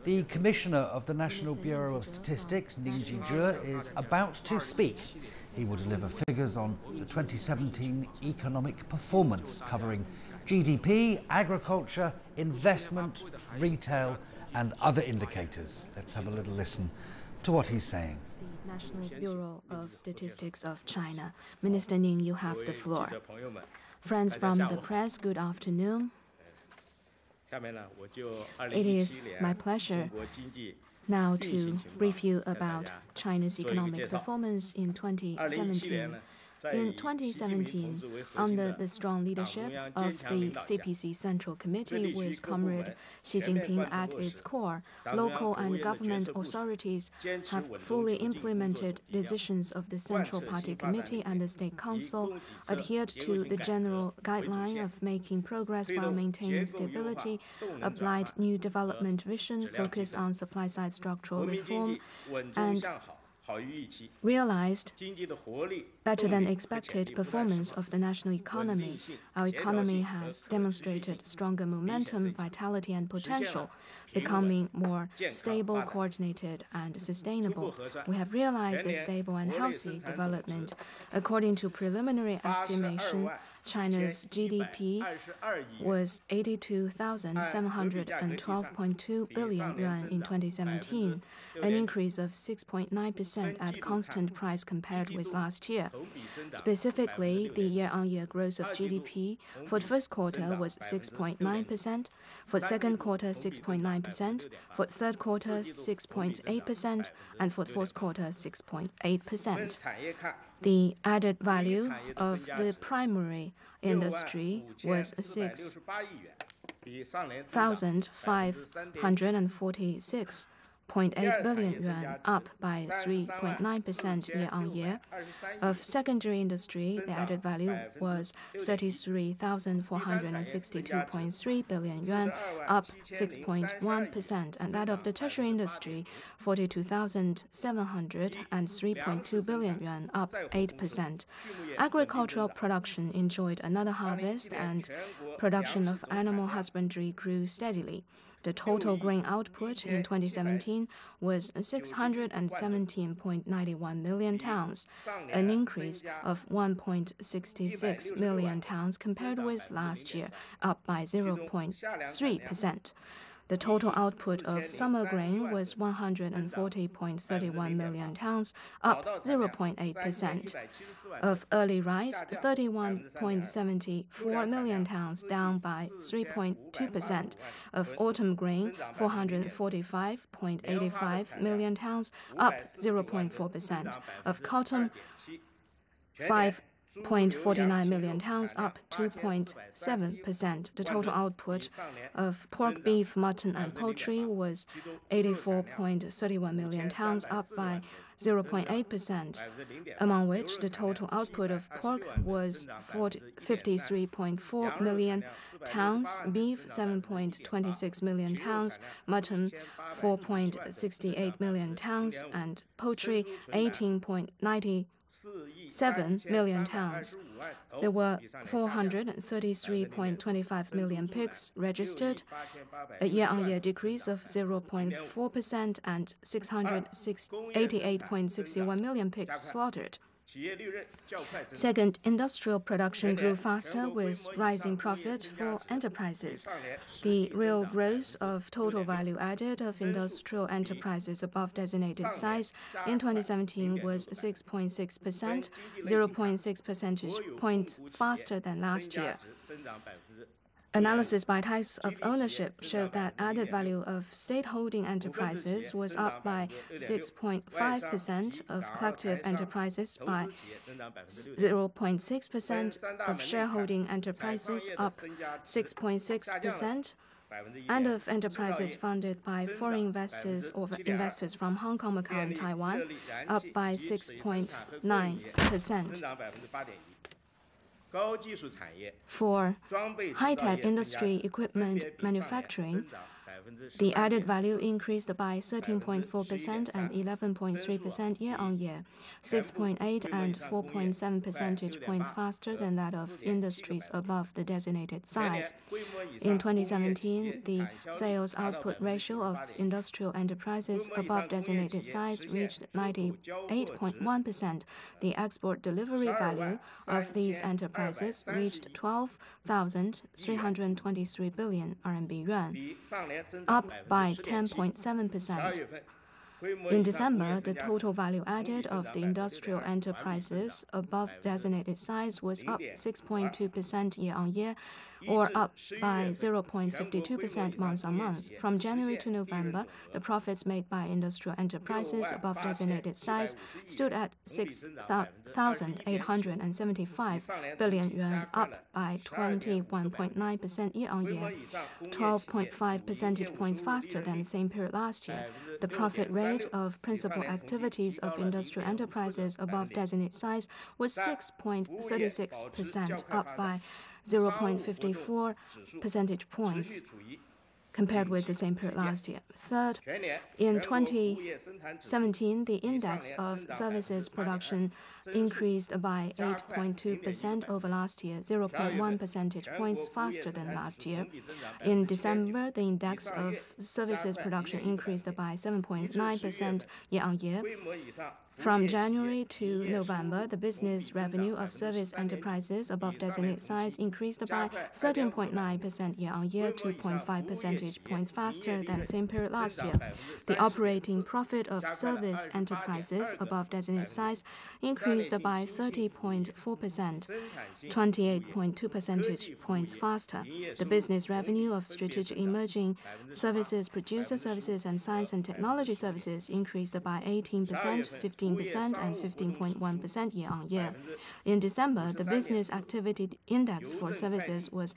The Commissioner of the National Bureau of Statistics, Ning Jizhe, is about to speak. He will deliver figures on the 2017 economic performance, covering GDP, agriculture, investment, retail, and other indicators. Let's have a little listen to what he's saying. The National Bureau of Statistics of China. Minister Ning, you have the floor. Friends from the press, good afternoon. It is my pleasure now to brief you about China's economic performance in 2017. In 2017, under the strong leadership of the CPC Central Committee with Comrade Xi Jinping at its core, local and government authorities have fully implemented decisions of the Central Party Committee and the State Council, adhered to the general guideline of making progress while maintaining stability, applied new development vision focused on supply-side structural reform, and realized better than expected performance of the national economy. Our economy has demonstrated stronger momentum, vitality, and potential, becoming more stable, coordinated, and sustainable. We have realized a stable and healthy development. According to preliminary estimation, China's GDP was 82,712.2 billion yuan in 2017, an increase of 6.9% at constant price compared with last year. Specifically, the year-on-year growth of GDP for the first quarter was 6.9%, for the second quarter 6.9%, for the third quarter 6.8%, and for the fourth quarter 6.8%. The added value of the primary industry was 6,546.8 billion yuan, up by 3.9% year-on-year. Of secondary industry, the added value was 33,462.3 billion yuan, up 6.1%, and that of the tertiary industry, 42,703.2 billion yuan, up 8%. Agricultural production enjoyed another harvest, and production of animal husbandry grew steadily. The total grain output in 2017 was 617.91 million tons, an increase of 1.66 million tons compared with last year, up by 0.3%. The total output of summer grain was 140.31 million tons, up 0.8%. Of early rice, 31.74 million tons, down by 3.2%. Of autumn grain, 445.85 million tons, up 0.4%. Of cotton, 5.49 million tons, up 2.7%. The total output of pork, beef, mutton, and poultry was 84.31 million tons, up by 0.8%, among which the total output of pork was 53.4 million tons, beef 7.26 million tons, mutton 4.68 million tons, and poultry 18.97 million tons. There were 433.25 million pigs registered, a year-on-year decrease of 0.4%, and 688.61 million pigs slaughtered. Second, industrial production grew faster with rising profit for enterprises. The real growth of total value added of industrial enterprises above designated size in 2017 was 6.6%, 0.6 percentage points faster than last year. Analysis by types of ownership showed that added value of state-holding enterprises was up by 6.5%, of collective enterprises by 0.6%, of shareholding enterprises up 6.6%, and of enterprises funded by foreign investors or investors from Hong Kong, Macau, and Taiwan, up by 6.9%. For high-tech industry equipment manufacturing, The added value increased by 13.4% and 11.3% year-on-year, 6.8 and 4.7 percentage points faster than that of industries above the designated size. In 2017, the sales output ratio of industrial enterprises above designated size reached 98.1%. The export delivery value of these enterprises reached 12,323 billion RMB yuan, up by 10.7%. In December, the total value added of the industrial enterprises above designated size was up 6.2% year-on-year, or up by 0.52% month-on-month. From January to November, the profits made by industrial enterprises above designated size stood at 6,875 billion yuan, up by 21.9% year-on-year, 12.5 percentage points faster than the same period last year. The profit rate of principal activities of industrial enterprises above designated size was 6.36%, up by 0.54 percentage points compared with the same period last year. Third, in 2017, the index of services production increased by 8.2% over last year, 0.1 percentage points faster than last year. In December, the index of services production increased by 7.9% year-on-year. From January to November, the business revenue of service enterprises above designated size increased by 13.9% year-on-year, 2.5 percentage points faster than the same period last year. The operating profit of service enterprises above designated size increased by 30.4%, 28.2 percentage points faster. The business revenue of strategic emerging services, producer services, and science and technology services increased by 18%, 15%, and 15.1% year-on-year. In December, the business activity index for services was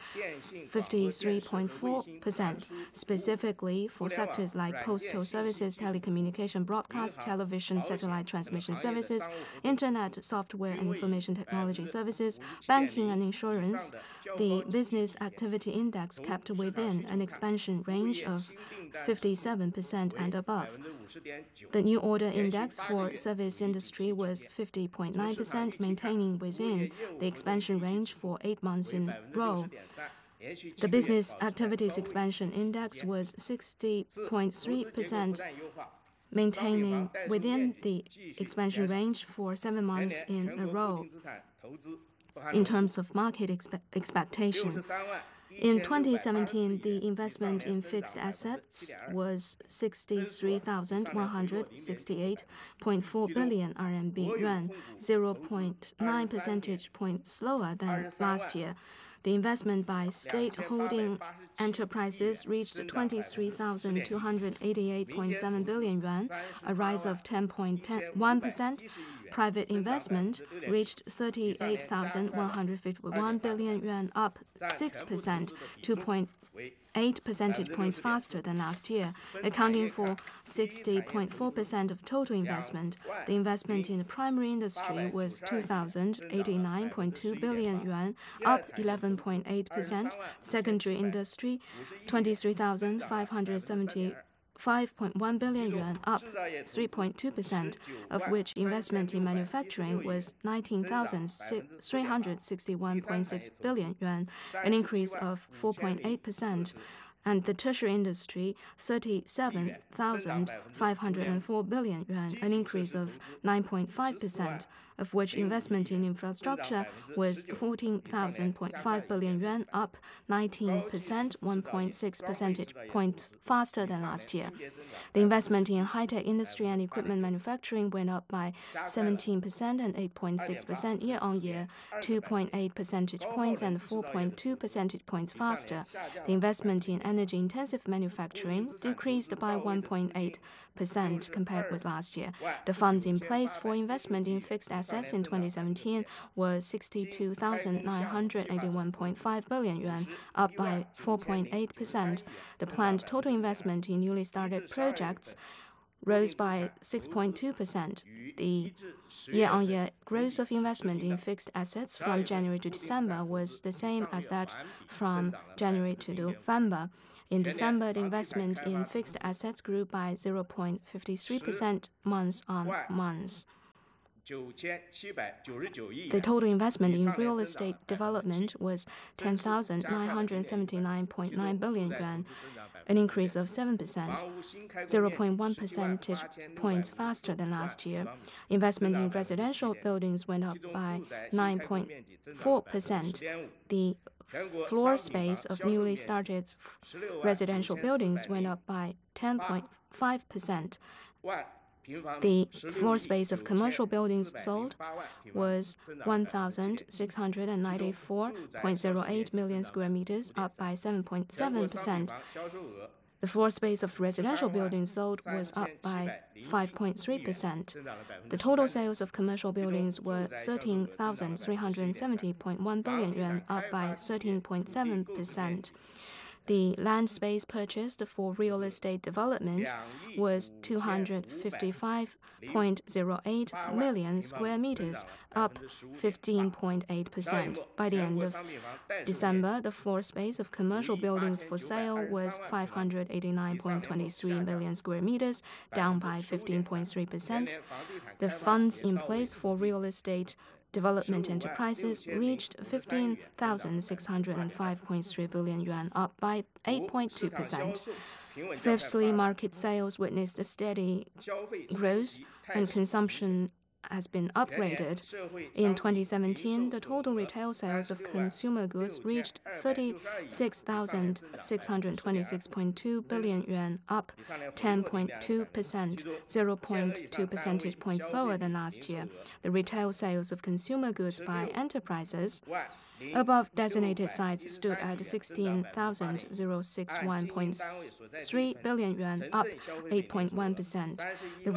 53.4%, specifically for sectors like postal services, telecommunication, broadcast, television, satellite transmission services, internet, software and information technology services, banking and insurance. The business activity index kept within an expansion range of 57% and above. The new order index for service industry was 50.9%, maintaining within the expansion range for 8 months in a row. The business activities expansion index was 60.3%, maintaining within the expansion range for 7 months in a row. In terms of market expectation, in 2017, the investment in fixed assets was 63,168.4 billion RMB yuan, 0.9 percentage points slower than last year. The investment by state holding enterprises reached 23,288.7 billion yuan, a rise of 10.1%. Private investment reached 38,151 billion yuan, up 6%, 2.8 percentage points faster than last year, accounting for 60.4% of total investment. The investment in the primary industry was 2,089.2 billion yuan, up 11.8%. Secondary industry, 23,575.1 billion yuan, up 3.2%, of which investment in manufacturing was 19,361.6 billion yuan, an increase of 4.8%. And the tertiary industry, 37,504 billion yuan, an increase of 9.5%, of which investment in infrastructure was 14,000.5 billion yuan, up 19%, 1.6 percentage points faster than last year. The investment in high-tech industry and equipment manufacturing went up by 17% and 8.6% year-on-year, 2.8 percentage points and 4.2 percentage points faster. The investment in energy-intensive manufacturing decreased by 1.8% compared with last year. The funds in place for investment in fixed assets in 2017 were 62,981.5 billion yuan, up by 4.8%. The planned total investment in newly started projects rose by 6.2%. The year-on-year growth of investment in fixed assets from January to December was the same as that from January to November. In December, the investment in fixed assets grew by 0.53% month-on-month. The total investment in real estate development was 10,979.9 billion yuan, an increase of 7%, 0.1 percentage points faster than last year. Investment in residential buildings went up by 9.4%. The floor space of newly started residential buildings went up by 10.5%. The floor space of commercial buildings sold was 1,694.08 million square meters, up by 7.7%. The floor space of residential buildings sold was up by 5.3%. The total sales of commercial buildings were 13,370.1 billion yuan, up by 13.7%. The land space purchased for real estate development was 255.08 million square meters, up 15.8%. By the end of December, the floor space of commercial buildings for sale was 589.23 million square meters, down by 15.3%. The funds in place for real estate development enterprises reached 15,605.3 billion yuan, up by 8.2%. Fifthly, market sales witnessed a steady growth and consumption has been upgraded. In 2017, the total retail sales of consumer goods reached 36,626.2 billion yuan, up 10.2%, 0.2 percentage points lower than last year. The retail sales of consumer goods by enterprises above designated sites stood at 16,061.3 billion yuan, up 8.1%. The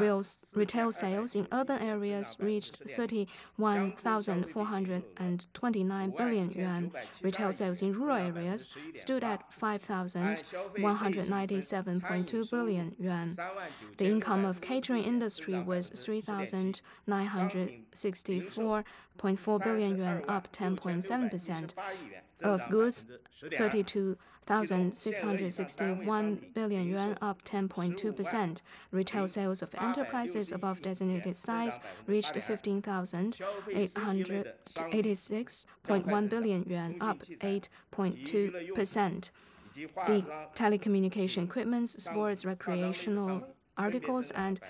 retail sales in urban areas reached 31,429 billion yuan. Retail sales in rural areas stood at 5,197.2 billion yuan. The income of catering industry was 3,964.4 billion yuan, up 10.7%. Of goods, 32,661 billion yuan, up 10.2%. Retail sales of enterprises above designated size reached 15,886.1 billion yuan, up 8.2%. The telecommunication equipment, sports, recreational articles, and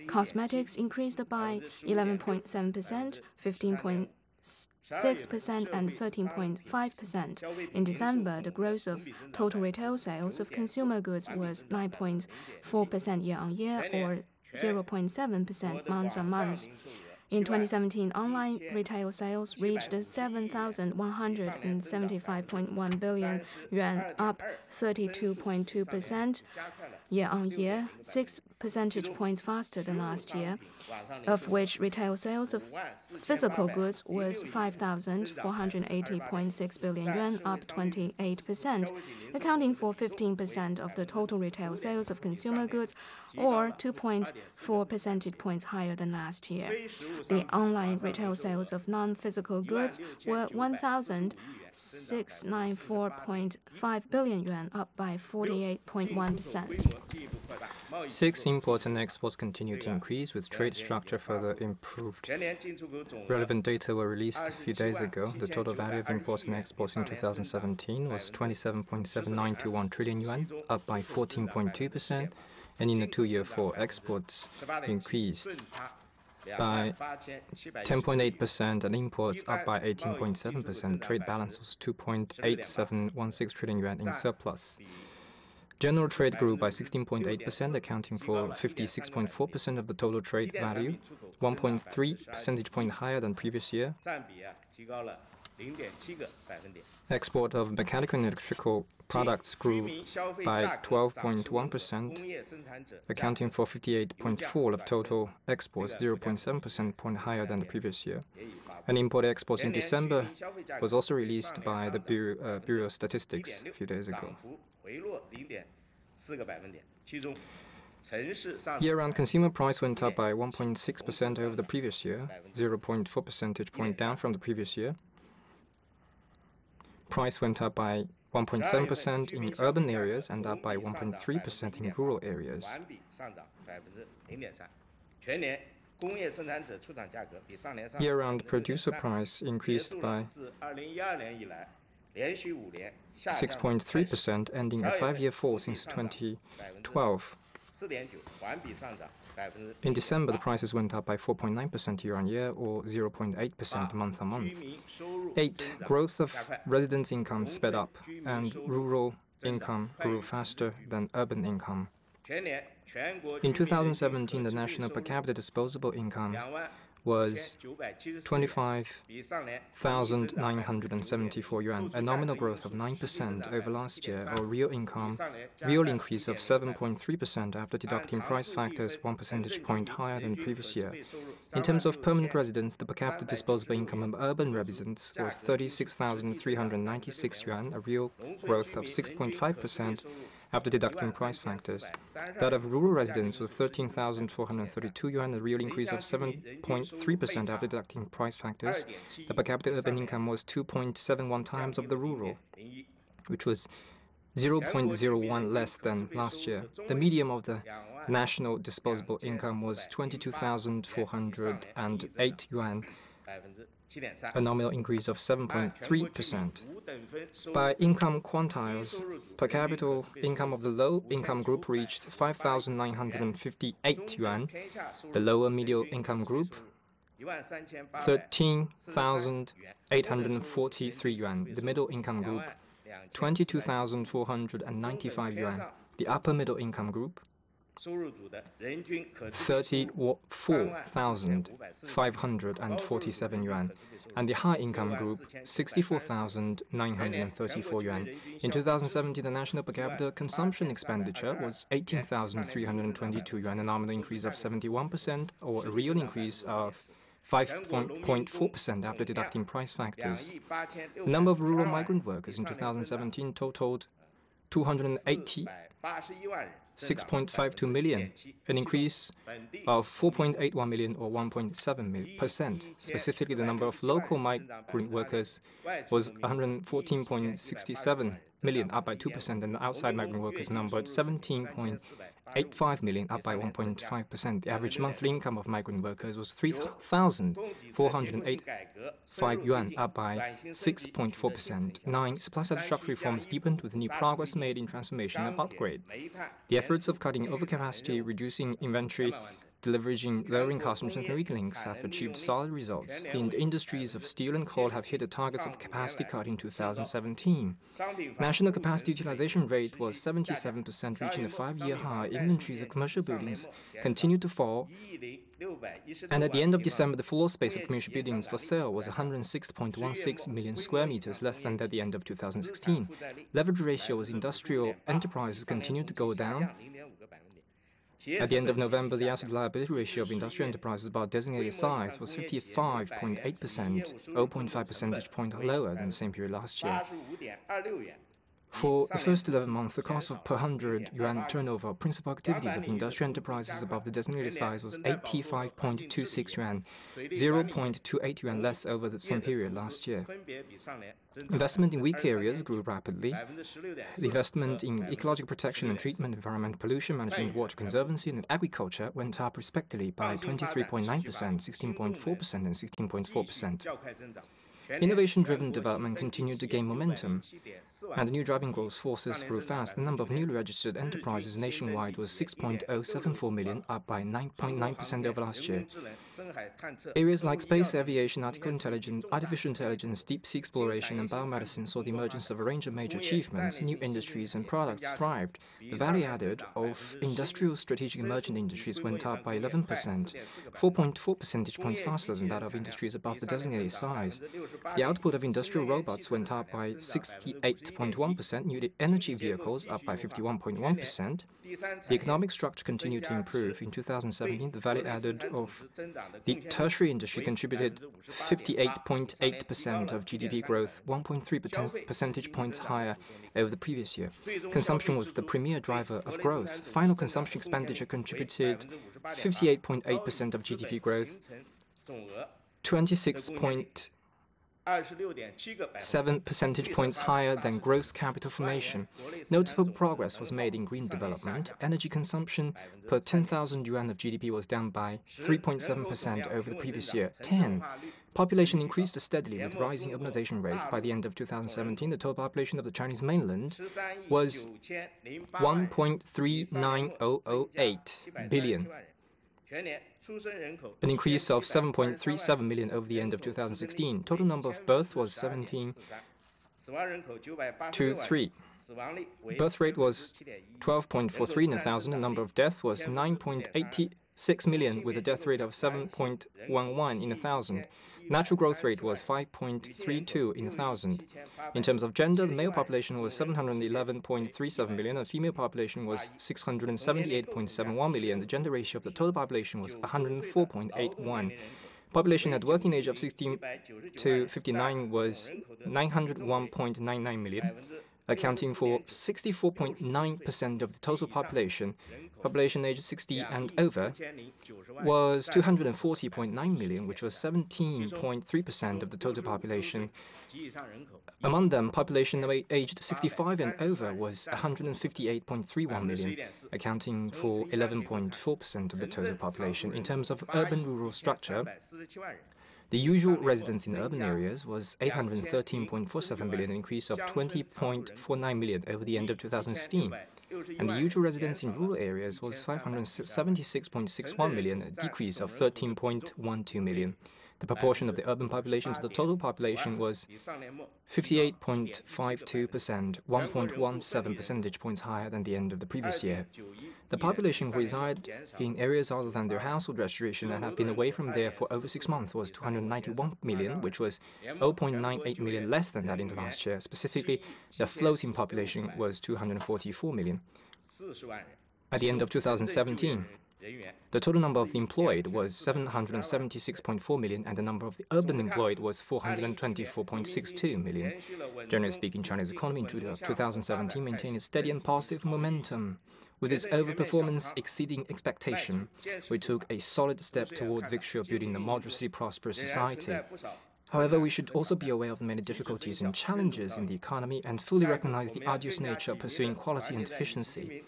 cosmetics increased by 11.7%, 15.6%, and 13.5%. In December, the growth of total retail sales of consumer goods was 9.4% year-on-year or 0.7% month-on-month. In 2017, online retail sales reached 7,175.1 billion yuan, up 32.2% year-on-year, 6 percentage points faster than last year, of which retail sales of physical goods was 5,480.6 billion yuan, up 28%, accounting for 15% of the total retail sales of consumer goods, or 2.4 percentage points higher than last year. The online retail sales of non-physical goods were 1,694.5 billion yuan, up by 48.1%. Six imports and exports continue to increase, with trade structure further improved. Relevant data were released a few days ago. The total value of imports and exports in 2017 was 27.791 trillion yuan, up by 14.2%, and in the two-year for exports increased by 10.8% and imports up by 18.7%. The trade balance was 2.8716 trillion yuan in surplus. General trade grew by 16.8%, accounting for 56.4% of the total trade value, 1.3 percentage point higher than previous year. Export of mechanical and electrical products grew by 12.1%, accounting for 58.4% of total exports, 0.7 percentage point higher than the previous year. And import exports in December was also released by the Bureau of Statistics a few days ago. Year-round consumer price went up by 1.6% over the previous year, 0.4 percentage point down from the previous year. Price went up by 1.7% in urban areas and up by 1.3% in rural areas. Year-round producer price increased by 6.3%, ending a 5-year fall since 2012. In December, the prices went up by 4.9% year-on-year, or 0.8% month-on-month. 8. Growth of residents' income sped up, and rural income grew faster than urban income. In 2017, the national per capita disposable income was 25,974 yuan, a nominal growth of 9% over last year, or real increase of 7.3% after deducting price factors 1 percentage point higher than the previous year. In terms of permanent residents, the per capita disposable income of urban residents was 36,396 yuan, a real growth of 6.5% after deducting price factors. That of rural residents was 13,432 yuan, a real increase of 7.3% after deducting price factors. The per capita urban income was 2.71 times of the rural, which was 0.01 less than last year. The median of the national disposable income was 22,408 yuan, a nominal increase of 7.3%. By income quantiles, per capita income of the low-income group reached 5,958 yuan, the lower middle income group 13,843 yuan, the middle income group 22,495 yuan, the upper middle income group 34,547 yuan, and the high-income group 64,934 yuan. In 2017, the national per capita consumption expenditure was 18,322 yuan, a nominal increase of 71%, or a real increase of 5.4% after deducting price factors. The number of rural migrant workers in 2017 totaled 286.52 million, an increase of 4.81 million or 1.7%. Specifically, the number of local migrant workers was 114.67 million, up by 2%, and the outside migrant workers numbered 17.85 million, up by 1.5%. The average monthly income of migrant workers was 3,485 yuan, up by 6.4%. 9. Supply-side structural reforms deepened with new progress made in transformation and upgrade. The efforts of cutting overcapacity, reducing inventory, deleveraging, lowering costs, and strengthening weak links have achieved solid results. The industries of steel and coal have hit the targets of capacity cut in 2017. National capacity utilization rate was 77%, reaching a 5-year high. Inventories of commercial buildings continued to fall, and at the end of December, the floor space of commercial buildings for sale was 106.16 million square meters, less than at the end of 2016. Leverage ratio of industrial enterprises continued to go down. At the end of November, the asset liability ratio of industrial enterprises about designated size was 55.8%, 0.5 percentage point lower than the same period last year. For the first 11 months, the cost of per 100 yuan turnover of principal activities of industrial enterprises above the designated size was 85.26 yuan, 0.28 yuan less over the same period last year. Investment in weak areas grew rapidly. The investment in ecological protection and treatment, environmental pollution management, water conservancy, and agriculture went up respectively by 23.9%, 16.4%, and 16.4%. Innovation-driven development continued to gain momentum, and the new driving growth forces grew fast. The number of newly registered enterprises nationwide was 6.074 million, up by 9.9% over last year. Areas like space, aviation, artificial intelligence, deep-sea exploration, and biomedicine saw the emergence of a range of major achievements. New industries and products thrived. The value added of industrial strategic emerging industries went up by 11%, 4.4 percentage points faster than that of industries above the designated size. The output of industrial robots went up by 68.1%, new energy vehicles up by 51.1%. The economic structure continued to improve. In 2017, the value added of the tertiary industry contributed 58.8% of GDP growth, 1.3 percentage points higher over the previous year. Consumption was the premier driver of growth. Final consumption expenditure contributed 58.8% of GDP growth, 26.7 percentage points higher than gross capital formation. Notable progress was made in green development. Energy consumption per 10,000 yuan of GDP was down by 3.7% over the previous year. 10. Population increased steadily with rising urbanization rate. By the end of 2017, the total population of the Chinese mainland was 1.39008 billion, an increase of 7.37 million over the end of 2016. Total number of births was 17.23. Birth rate was 12.43 in 1,000. The number of deaths was 9.86 million, with a death rate of 7.11 in 1,000. Natural growth rate was 5.32 in 1,000. In terms of gender, the male population was 711.37 million, and the female population was 678.71 million. The gender ratio of the total population was 104.81. Population at working age of 16 to 59 was 901.99 million, accounting for 64.9% of the total population. Population aged 60 and over was 240.9 million, which was 17.3% of the total population. Among them, population aged 65 and over was 158.31 million, accounting for 11.4% of the total population. In terms of urban-rural structure, the usual residents in urban areas was 813.47 million, an increase of 20.49 million over the end of 2016. And the usual residents in rural areas was 576.61 million, a decrease of 13.12 million. The proportion of the urban population to the total population was 58.52%, 1.17 percentage points higher than the end of the previous year. The population who reside in areas other than their household registration and have been away from there for over 6 months was 291 million, which was 0.98 million less than that in the last year. Specifically, the floating population was 244 million. At the end of 2017, the total number of the employed was 776.4 million, and the number of the urban employed was 424.62 million. Generally speaking, China's economy in 2017 maintained a steady and positive momentum. With its overperformance exceeding expectation, we took a solid step toward victory of building a moderately prosperous society. However, we should also be aware of the many difficulties and challenges in the economy and fully recognize the arduous nature of pursuing quality and efficiency.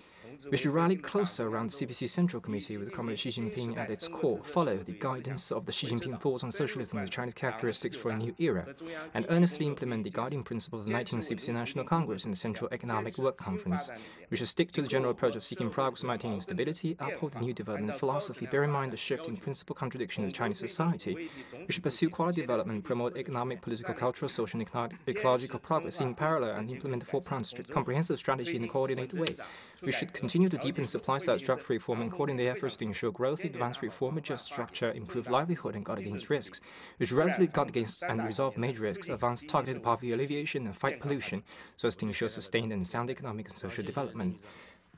We should rally closer around the CPC Central Committee with Comrade Xi Jinping at its core, follow the guidance of the Xi Jinping thoughts on socialism and the Chinese characteristics for a new era, and earnestly implement the guiding principles of the 19th CPC National Congress and the Central Economic Work Conference. We should stick to the general approach of seeking progress and maintaining stability, uphold the new development philosophy, bear in mind the shift in principal contradiction in Chinese society. We should pursue quality development, promote economic, political, cultural, social, and ecological progress in parallel, and implement the four-pronged comprehensive strategy in a coordinated way. We should continue to deepen supply-side structural reform and coordinate efforts to ensure growth, advance reform, adjust structure, improve livelihood, and guard against risks. We should resolutely guard against and resolve major risks, advance targeted poverty alleviation, and fight pollution, so as to ensure sustained and sound economic and social development.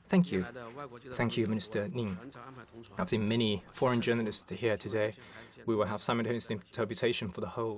Thank you. Thank you, Minister Ning. I've seen many foreign journalists here today. We will have simultaneous interpretation for the whole